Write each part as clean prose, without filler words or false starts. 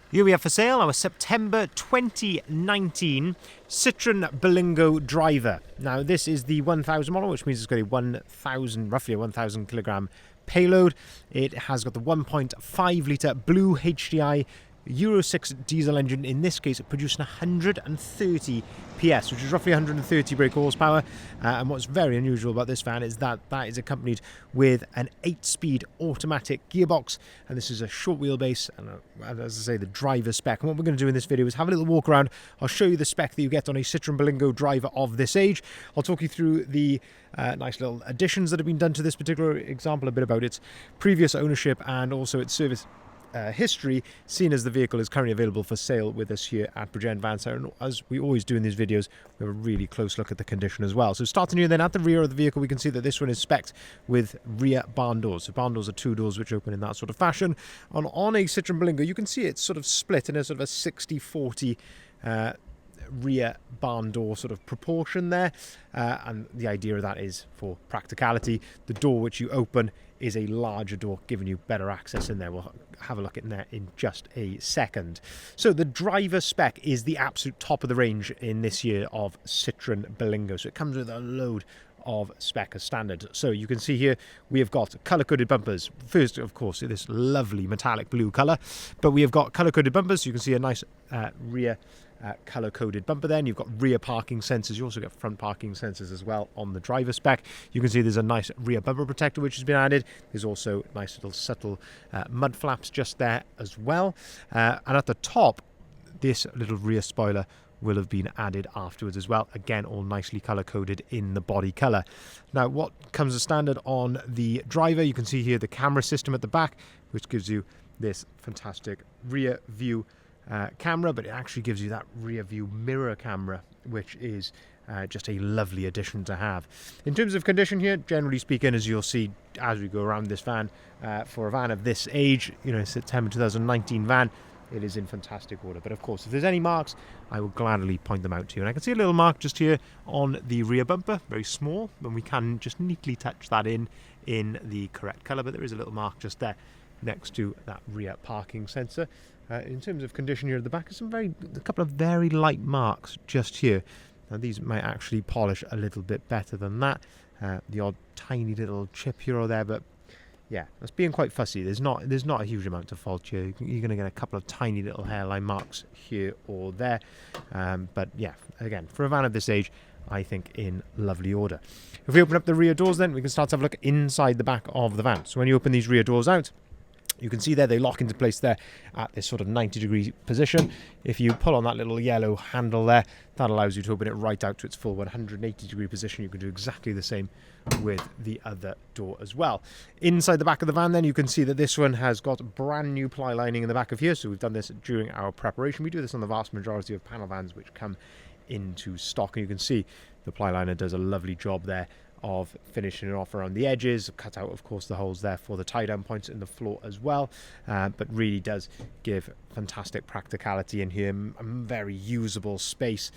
Here we have for sale our September 2019 Citroen Berlingo Driver. Now this is the 1000 model, which means it's got a roughly a 1000 kilogram payload. It has got the 1.5 litre BlueHDi Euro 6 diesel engine, in this case producing 130 PS, which is roughly 130 brake horsepower. And what's very unusual about this van is that that is accompanied with an 8-speed automatic gearbox, and this is a short wheelbase and as I say, the driver spec. And what we're going to do in this video is have a little walk around. I'll show you the spec that you get on a Citroen Berlingo Driver of this age. I'll talk you through the nice little additions that have been done to this particular example, a bit about its previous ownership and also its service history, seeing as the vehicle is currently available for sale with us here at Bridgend Van Care. And as we always do in these videos, we have a really close look at the condition as well. So starting here then at the rear of the vehicle, we can see that this one is spec'd with rear barn doors. So barn doors are two doors which open in that sort of fashion. On a Citroen Berlingo, you can see it's sort of split in a sort of a 60-40 rear barn door sort of proportion there, and the idea of that is for practicality. The door which you open is a larger door, giving you better access in there. We'll have a look in there in just a second. So the driver spec is the absolute top of the range in this year of Citroen Berlingo. So it comes with a load of spec as standard. So you can see here we have got color-coded bumpers. First, of course, this lovely metallic blue color, but we have got color-coded bumpers. You can see a nice rear color-coded bumper there, and you've got rear parking sensors. You also get front parking sensors as well on the driver spec. You can see there's a nice rear bumper protector which has been added. There's also nice little subtle mud flaps just there as well. And at the top, this little rear spoiler will have been added afterwards as well. Again, all nicely color-coded in the body color. Now, what comes as standard on the driver, you can see here the camera system at the back, which gives you this fantastic rear view camera, but it actually gives you that rear view mirror camera, which is just a lovely addition to have. In terms of condition here, generally speaking, as you'll see as we go around this van, for a van of this age, you know, September 2019 van, it is in fantastic order. But of course, if there's any marks, I will gladly point them out to you. And I can see a little mark just here on the rear bumper, very small, and we can just neatly touch that in the correct color, but there is a little mark just there next to that rear parking sensor. In terms of condition here at the back, there's a couple of very light marks just here. Now these might actually polish a little bit better than that. The odd tiny little chip here or there, but yeah, that's being quite fussy. There's not a huge amount of fault here. You're going to get a couple of tiny little hairline marks here or there, but yeah, again, for a van of this age, I think in lovely order. If we open up the rear doors, then we can start to have a look inside the back of the van. So when you open these rear doors out, you can see there they lock into place there at this sort of 90-degree position. If you pull on that little yellow handle there, that allows you to open it right out to its full 180-degree position. You can do exactly the same with the other door as well. Inside the back of the van then, you can see that this one has got brand new ply lining in the back of here. So we've done this during our preparation. We do this on the vast majority of panel vans which come into stock, and you can see the ply liner does a lovely job there of finishing it off around the edges. Cut out, of course, the holes there for the tie-down points in the floor as well, but really does give fantastic practicality in here, very usable space,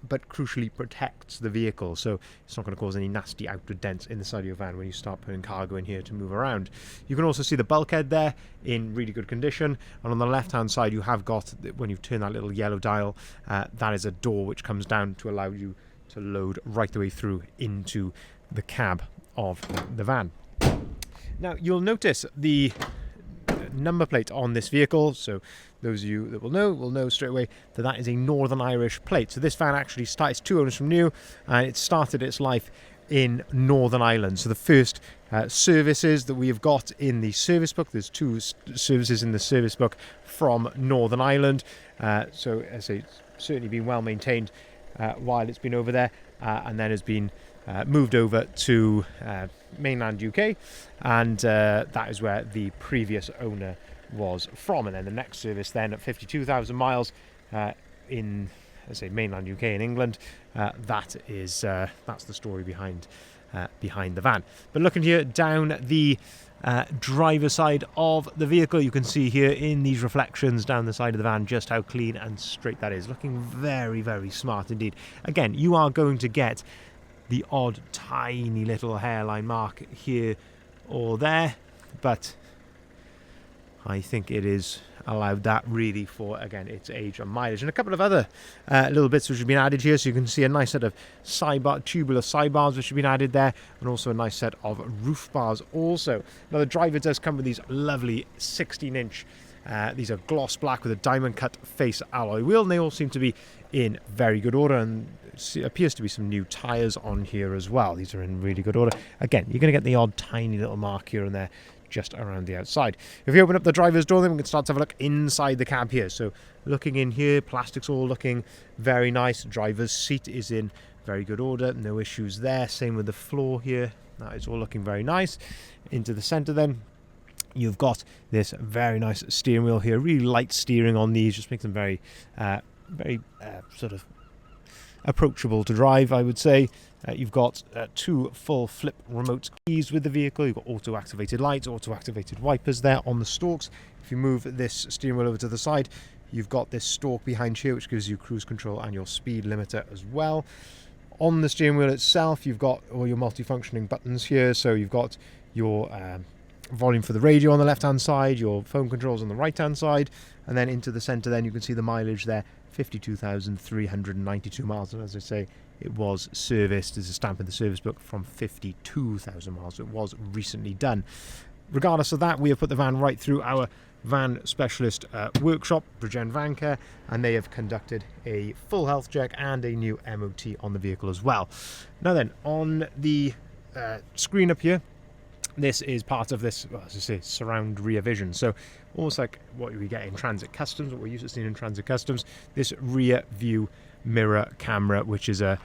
but crucially protects the vehicle, so it's not going to cause any nasty outward dents in the side of your van when you start putting cargo in here to move around. You can also see the bulkhead there in really good condition, and on the left hand side you have got, when you turn that little yellow dial, that is a door which comes down to allow you to load right the way through into the cab of the van. Now you'll notice the number plate on this vehicle, so those of you that will know straight away that that is a Northern Irish plate. So this van actually starts 2 owners from new, and it started its life in Northern Ireland. So the first services that we have got in the service book, there's 2 services in the service book from Northern Ireland, so as I say, it's certainly been well maintained while it's been over there, and then has been moved over to mainland UK, and that is where the previous owner was from. And then the next service then at 52,000 miles in, let's say, mainland UK in England, that's the story behind the van. But looking here down the driver side of the vehicle, you can see here in these reflections down the side of the van just how clean and straight that is. Looking very, very smart indeed. Again, you are going to get the odd tiny little hairline mark here or there, but I think it is allowed that really for, again, its age and mileage. And a couple of other little bits which have been added here. So you can see a nice set of tubular sidebars which have been added there, and also a nice set of roof bars also. Now the driver does come with these lovely 16-inch, these are gloss black with a diamond cut face alloy wheel, and they all seem to be in very good order, and appears to be some new tyres on here as well. These are in really good order. Again, you're going to get the odd tiny little mark here and there just around the outside. If you open up the driver's door, then we can start to have a look inside the cab here. So looking in here, plastic's all looking very nice. Driver's seat is in very good order, no issues there. Same with the floor here, that is all looking very nice. Into the centre then, you've got this very nice steering wheel here, really light steering on these, just makes them very sort of approachable to drive, I would say. You've got two full flip remote keys with the vehicle. You've got auto activated lights, auto activated wipers there on the stalks. If you move this steering wheel over to the side, you've got this stalk behind here which gives you cruise control and your speed limiter as well. On the steering wheel itself, you've got all your multifunctioning buttons here. So you've got your volume for the radio on the left hand side, your phone controls on the right hand side, and then into the center then you can see the mileage there, 52,392 miles, and as I say, it was serviced. There's a stamp in the service book from 52,000 miles. It was recently done. Regardless of that, we have put the van right through our van specialist workshop, Bridgend Van Care, and they have conducted a full health check and a new MOT on the vehicle as well. Now then, on the screen up here, this is part of this, well, as I say, surround rear vision. So almost like what we get in Transit Customs, what we're used to seeing in Transit Customs, this rear view mirror camera, which is a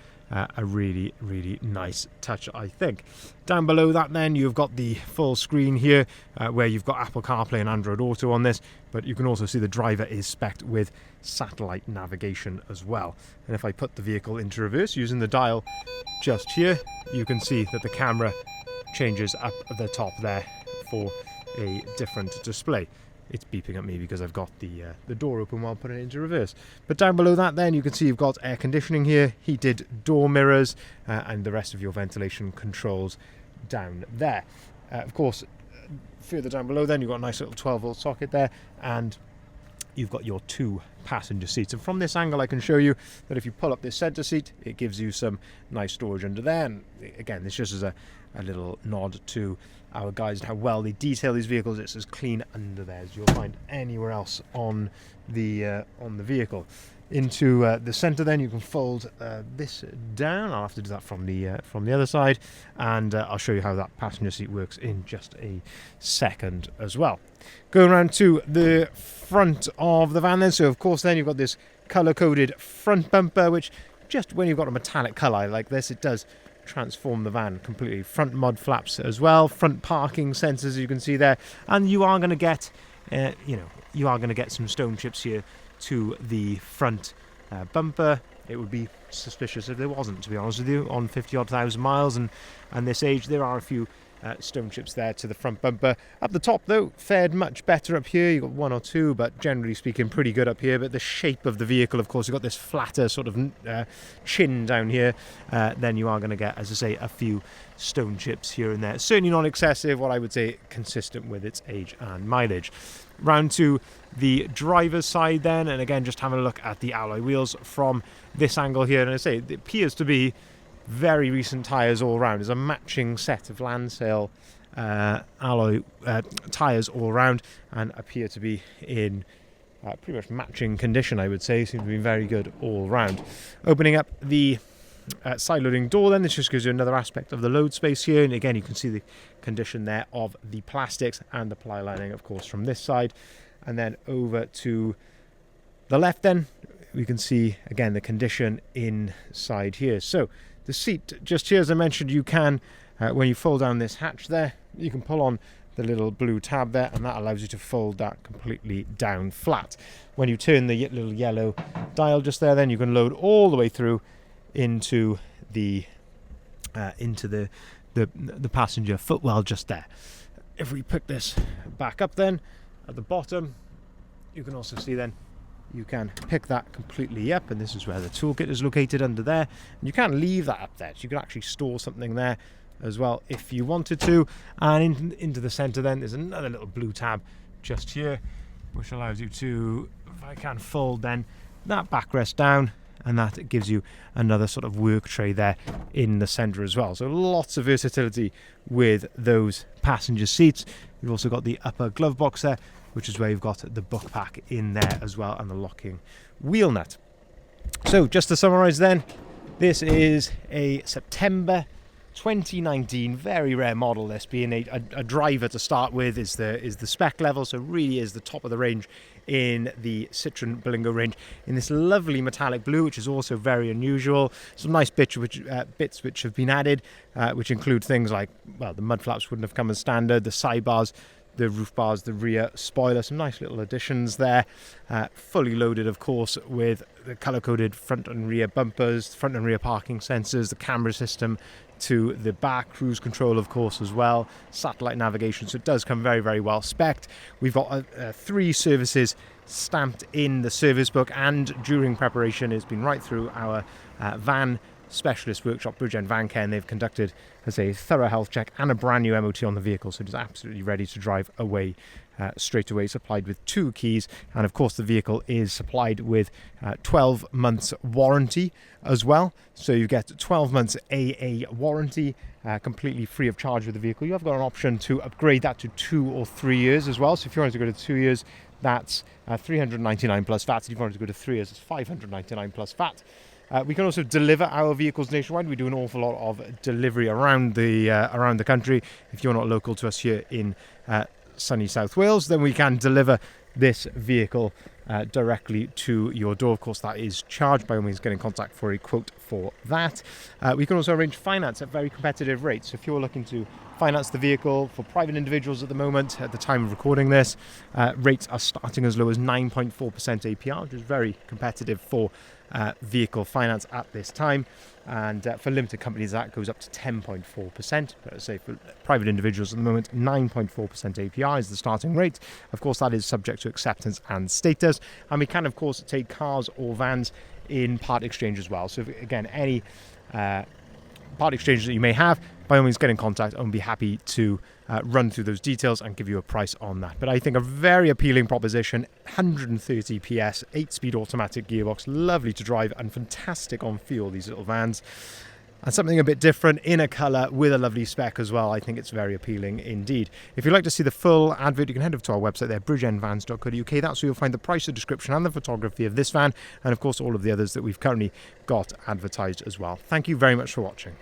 really, really nice touch, I think. Down below that then, you've got the full screen here, where you've got Apple CarPlay and Android Auto on this, but you can also see the driver is spec'd with satellite navigation as well. And if I put the vehicle into reverse using the dial just here, you can see that the camera changes up at the top there for a different display. It's beeping at me because I've got the door open while putting it into reverse. But down below that then you can see you've got air conditioning here, heated door mirrors, and the rest of your ventilation controls down there. Of course, further down below then you've got a nice little 12-volt socket there, and you've got your two passenger seats. And from this angle I can show you that if you pull up this center seat, it gives you some nice storage under there. And again, this just is a little nod to our guys and how well they detail these vehicles. It's as clean under there as you'll find anywhere else on the vehicle. Into the center then you can fold this down. I'll have to do that from the other side, and I'll show you how that passenger seat works in just a second as well. Going around to the front of the van then, so of course then you've got this color-coded front bumper, which just when you've got a metallic color like this, it does transform the van completely. Front mud flaps as well, front parking sensors you can see there, and you are going to get some stone chips here to the front bumper. It would be suspicious if there wasn't, to be honest with you. On 50-odd thousand miles and this age, there are a few stone chips there to the front bumper. Up the top though, fared much better up here. You've got one or two, but generally speaking pretty good up here. But the shape of the vehicle, of course, you've got this flatter sort of chin down here. Then you are going to get, as I say, a few stone chips here and there. Certainly not excessive, what I would say consistent with its age and mileage. Round to the driver's side then, and again just having a look at the alloy wheels from this angle here, and I say it appears to be very recent tyres all round. There's a matching set of Landsale alloy tyres all round, and appear to be in pretty much matching condition, I would say. Seem to be very good all round. Opening up the side loading door then, this just gives you another aspect of the load space here, and again you can see the condition there of the plastics and the ply lining, of course, from this side. And then over to the left then we can see again the condition inside here. So the seat just here, as I mentioned, you can when you fold down this hatch there, you can pull on the little blue tab there, and that allows you to fold that completely down flat. When you turn the little yellow dial just there, then you can load all the way through into the passenger footwell just there. If we pick this back up then, at the bottom you can also see then you can pick that completely up, and this is where the toolkit is located under there, and you can leave that up there, so you can actually store something there as well if you wanted to. And into the center then there's another little blue tab just here which allows you to, if I can, fold then that backrest down, and that gives you another sort of work tray there in the centre as well. So lots of versatility with those passenger seats. You've also got the upper glove box there, which is where you've got the book pack in there as well, and the locking wheel nut. So just to summarise then, this is a September 2019, very rare model. This being a driver to start with, is the spec level, so really is the top of the range in the Citroen Berlingo range, in this lovely metallic blue, which is also very unusual. Some nice bits which have been added, which include things like, well, the mud flaps wouldn't have come as standard, the sidebars, the roof bars, the rear spoiler, some nice little additions there. Fully loaded, of course, with the colour-coded front and rear bumpers, front and rear parking sensors, the camera system to the back, cruise control, of course, as well, satellite navigation. So it does come very, very well spec'd. We've got 3 services stamped in the service book, and during preparation it's been right through our van specialist workshop, Bridgend Van Care, and they've conducted as a thorough health check and a brand new MOT on the vehicle, so it is absolutely ready to drive away straight away, supplied with 2 keys. And of course the vehicle is supplied with 12 months warranty as well, so you get 12 months AA warranty, completely free of charge with the vehicle. You have got an option to upgrade that to 2 or 3 years as well, so if you wanted to go to 2 years, that's 399 plus VAT. If you wanted to go to 3 years, it's 599 plus VAT. We can also deliver our vehicles nationwide. We do an awful lot of delivery around the country. If you're not local to us here in sunny South Wales, then we can deliver this vehicle directly to your door. Of course, that is charged. By all means, get in contact for a quote for that. We can also arrange finance at very competitive rates. So if you're looking to finance the vehicle for private individuals at the moment, at the time of recording this, rates are starting as low as 9.4% APR, which is very competitive for vehicle finance at this time, and for limited companies that goes up to 10.4%. But as I say, for private individuals at the moment, 9.4% APR is the starting rate. Of course, that is subject to acceptance and status, and we can of course take cars or vans in part exchange as well. So if, again, any part exchange that you may have, by all means get in contact and we'll be happy to run through those details and give you a price on that. But I think a very appealing proposition, 130 PS, 8-speed automatic gearbox, lovely to drive and fantastic on fuel, these little vans. And something a bit different in a colour with a lovely spec as well. I think it's very appealing indeed. If you'd like to see the full advert, you can head over to our website there, bridgendvans.co.uk. That's where you'll find the price, the description and the photography of this van, and of course all of the others that we've currently got advertised as well. Thank you very much for watching.